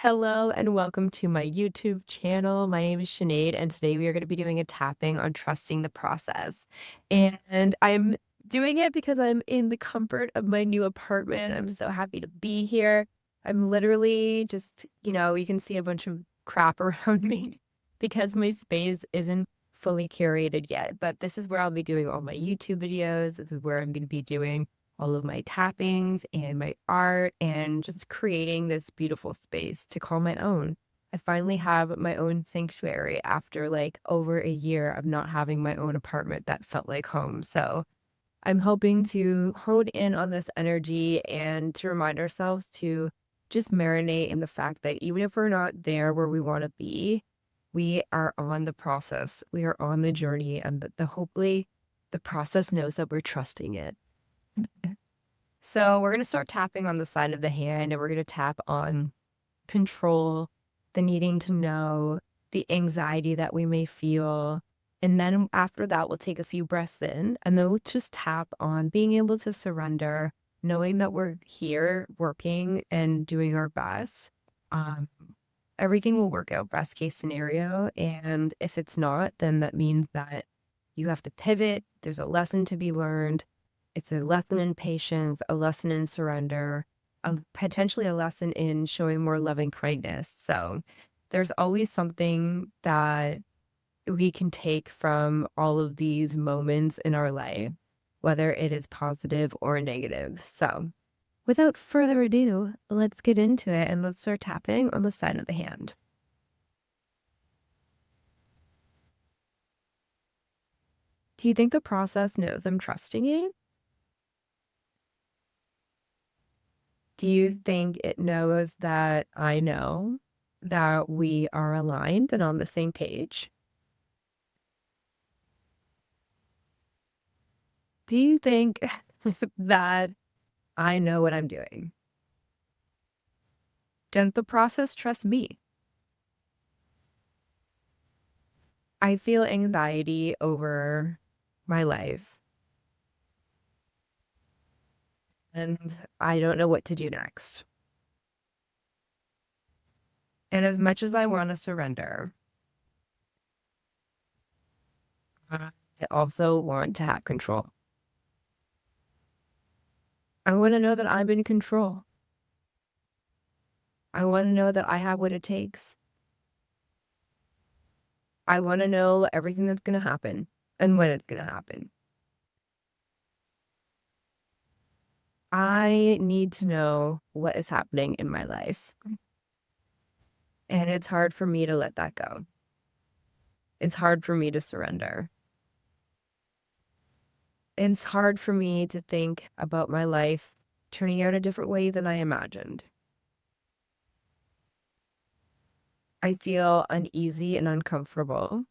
Hello and welcome to my YouTube channel. My name is Sinead, and today we are going to be doing a tapping on trusting the process. And I'm doing it because I'm in the comfort of my new apartment. I'm so happy to be here. I'm literally just, you can see a bunch of crap around me because my space isn't fully curated yet. But this is where I'll be doing all my YouTube videos. This is where I'm going to be doing all of my tappings and my art and just creating this beautiful space to call my own. I finally have my own sanctuary after like over a year of not having my own apartment that felt like home. So I'm hoping to hone in on this energy and to remind ourselves to just marinate in the fact that even if we're not there where we want to be, we are on the process. We are on the journey, and the hopefully the process knows that we're trusting it. So we're going to start tapping on the side of the hand, and we're going to tap on control, the needing to know, the anxiety that we may feel. And then after that, we'll take a few breaths in, and then we'll just tap on being able to surrender, knowing that we're here working and doing our best. Um, Everything will work out, best case scenario. And if it's not, then that means that you have to pivot. There's a lesson to be learned. It's a lesson in patience, a lesson in surrender, potentially a lesson in showing more loving kindness. So there's always something that we can take from all of these moments in our life, whether it is positive or negative. So without further ado, let's get into it and let's start tapping on the side of the hand. Do you think the process knows I'm trusting it? Do you think it knows that I know that we are aligned and on the same page? Do you think that I know what I'm doing? Doesn't the process trust me? I feel anxiety over my life and I don't know what to do next. And as much as I want to surrender, I also want to have control. I want to know that I'm in control. I want to know that I have what it takes. I want to know everything that's going to happen and when it's going to happen. I need to know what is happening in my life. And it's hard for me to let that go. It's hard for me to surrender. It's hard for me to think about my life turning out a different way than I imagined. I feel uneasy and uncomfortable.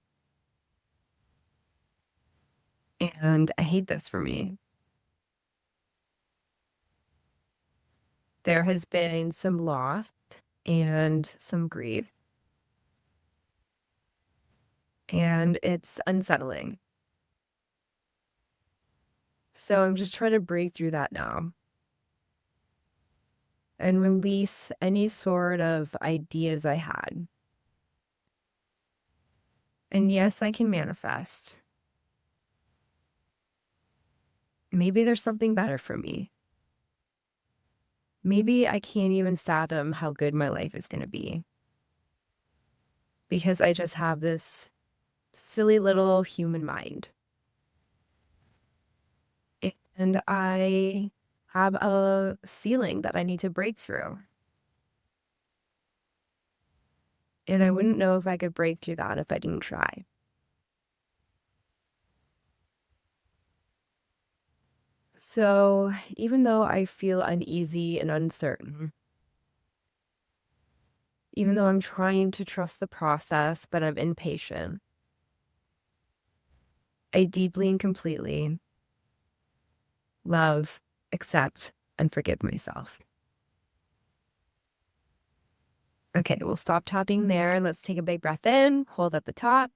And I hate this for me. There has been some loss and some grief, and it's unsettling. So I'm just trying to break through that now and release any sort of ideas I had. And yes, I can manifest. Maybe there's something better for me. Maybe I can't even fathom how good my life is going to be because I just have this silly little human mind. And I have a ceiling that I need to break through. And I wouldn't know if I could break through that if I didn't try. So even though I feel uneasy and uncertain, even though I'm trying to trust the process, but I'm impatient, I deeply and completely love, accept, and forgive myself. Okay, we'll stop tapping there. Let's take a big breath in, hold at the top,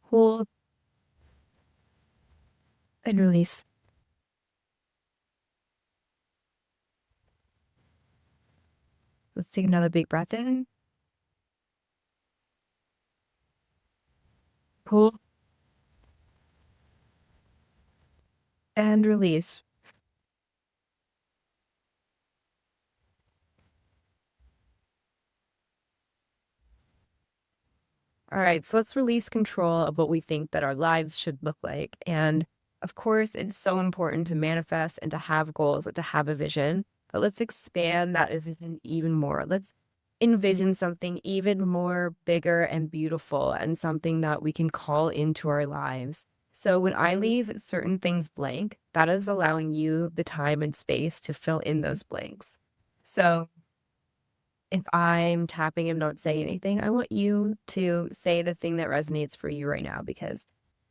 hold, and release. Let's take another big breath in. Pull and release. All right, so let's release control of what we think that our lives should look like. And of course, it's so important to manifest and to have goals and to have a vision. But let's expand that vision even more. Let's envision something even more bigger and beautiful and something that we can call into our lives. So when I leave certain things blank, that is allowing you the time and space to fill in those blanks. So if I'm tapping and don't say anything, I want you to say the thing that resonates for you right now because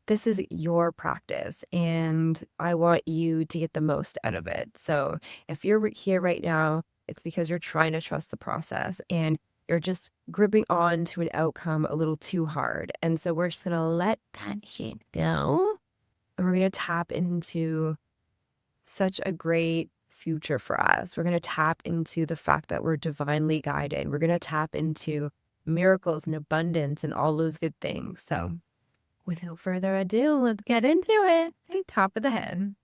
this is your practice and I want you to get the most out of it. So if you're here right now, it's because you're trying to trust the process and you're just gripping on to an outcome a little too hard. And so we're just going to let that shit go and we're going to tap into such a great future for us. We're going to tap into the fact that we're divinely guided. We're going to tap into miracles and abundance and all those good things. So, without further ado, let's get into it. Hey, top of the head.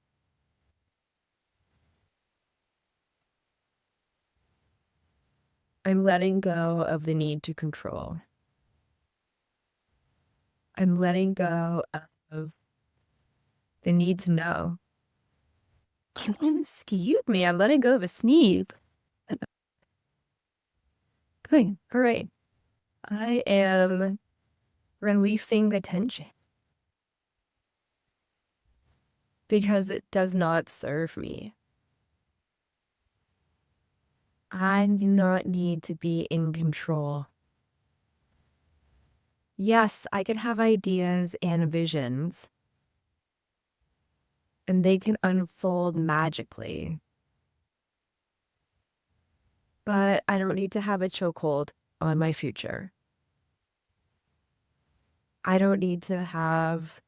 I'm letting go of the need to control. I'm letting go of the need to know. Excuse me, I'm letting go of a sneeze. Good. All right. I am releasing the tension because it does not serve me. I do not need to be in control. Yes, I can have ideas and visions, and they can unfold magically, but I don't need to have a chokehold on my future. I don't need to have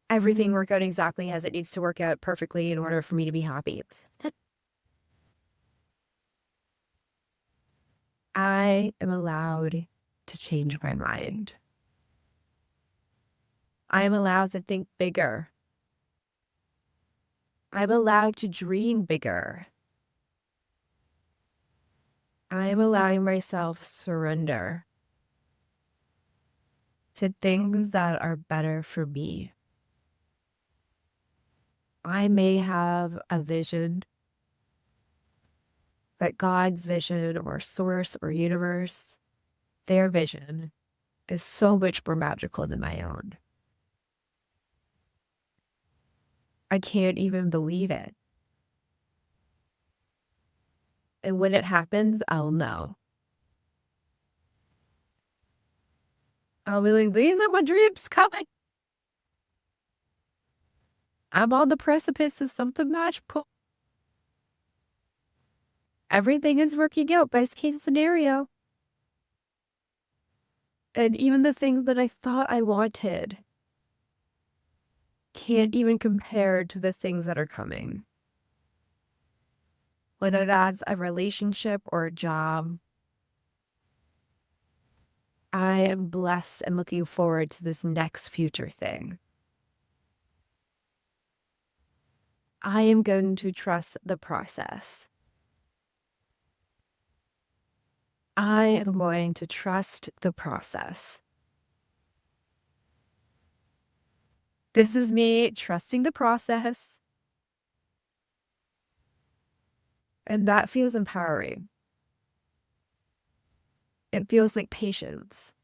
everything work out exactly as it needs to work out perfectly in order for me to be happy. I am allowed to change my mind. I am allowed to think bigger. I'm allowed to dream bigger. I am allowing myself surrender to things that are better for me. I may have a vision, but God's vision or source or universe, their vision is so much more magical than my own. I can't even believe it. And when it happens, I'll know. I'll be like, these are my dreams coming. I'm on the precipice of something magical. Everything is working out, best case scenario. And even the things that I thought I wanted can't even compare to the things that are coming. Whether that's a relationship or a job, I am blessed and looking forward to this next future thing. I am going to trust the process. I am going to trust the process. This is me trusting the process, and that feels empowering. It feels like patience.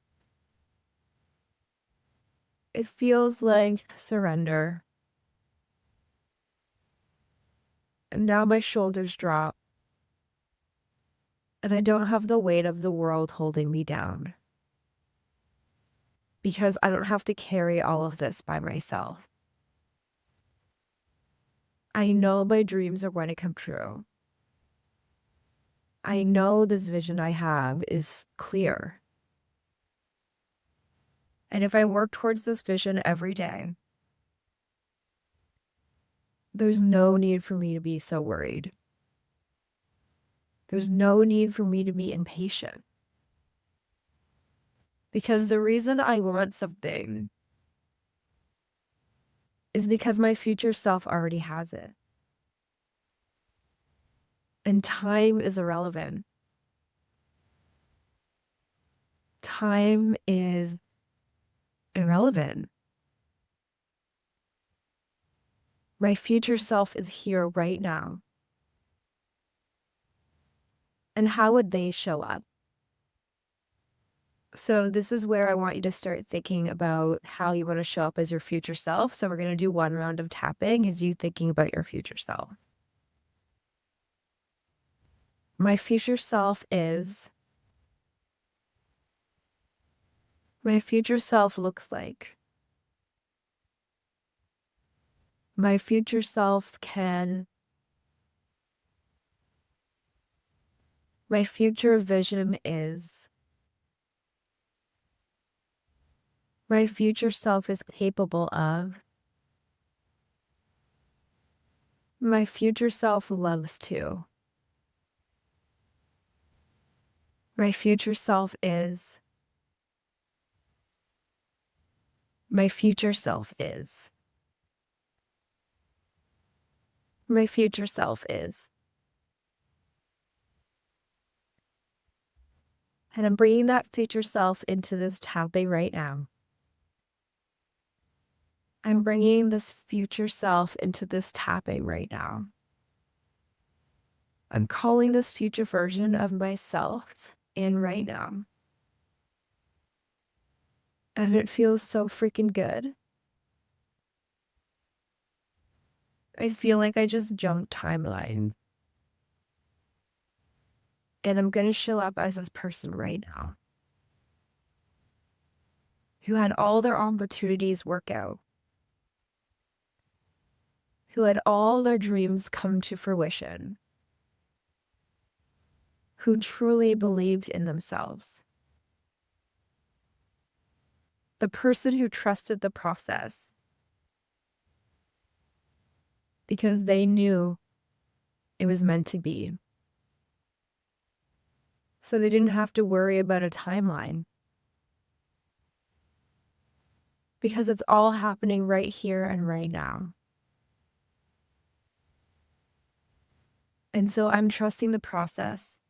It feels like surrender. And now my shoulders drop, and I don't have the weight of the world holding me down because I don't have to carry all of this by myself. I know my dreams are going to come true. I know this vision I have is clear. And if I work towards this vision every day, there's no need for me to be so worried. There's no need for me to be impatient because the reason I want something is because my future self already has it. And time is irrelevant. Time is irrelevant. My future self is here right now. And how would they show up? So this is where I want you to start thinking about how you want to show up as your future self. So we're going to do one round of tapping is you thinking about your future self. My future self is, my future self looks like, my future self can, my future vision is, my future self is capable of, my future self loves to, my future self is, my future self is, my future self is. And I'm bringing that future self into this tapping right now. I'm bringing this future self into this tapping right now. I'm calling this future version of myself in right now. And it feels so freaking good. I feel like I just jumped timeline. And I'm going to show up as this person right now who had all their opportunities work out, who had all their dreams come to fruition, who truly believed in themselves. The person who trusted the process because they knew it was meant to be. So they didn't have to worry about a timeline because it's all happening right here and right now. And so I'm trusting the process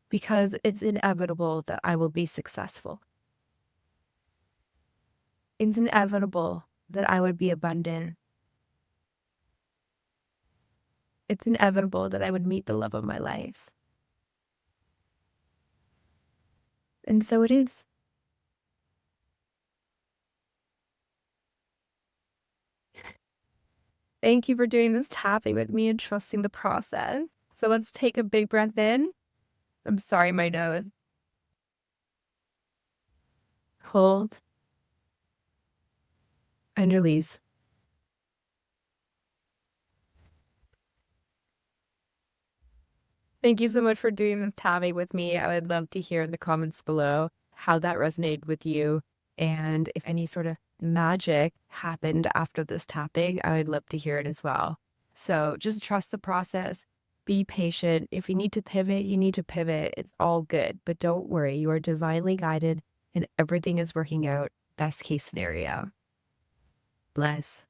because it's inevitable that I will be successful. It's inevitable that I would be abundant. It's inevitable that I would meet the love of my life. And so it is. Thank you for doing this tapping with me and trusting the process. So let's take a big breath in. I'm sorry, my nose. Hold and release. Thank you so much for doing this tapping with me. I would love to hear in the comments below how that resonated with you. And if any sort of magic happened after this tapping, I would love to hear it as well. So just trust the process. Be patient. If you need to pivot, you need to pivot. It's all good. But don't worry, you are divinely guided and everything is working out. Best case scenario. Bless.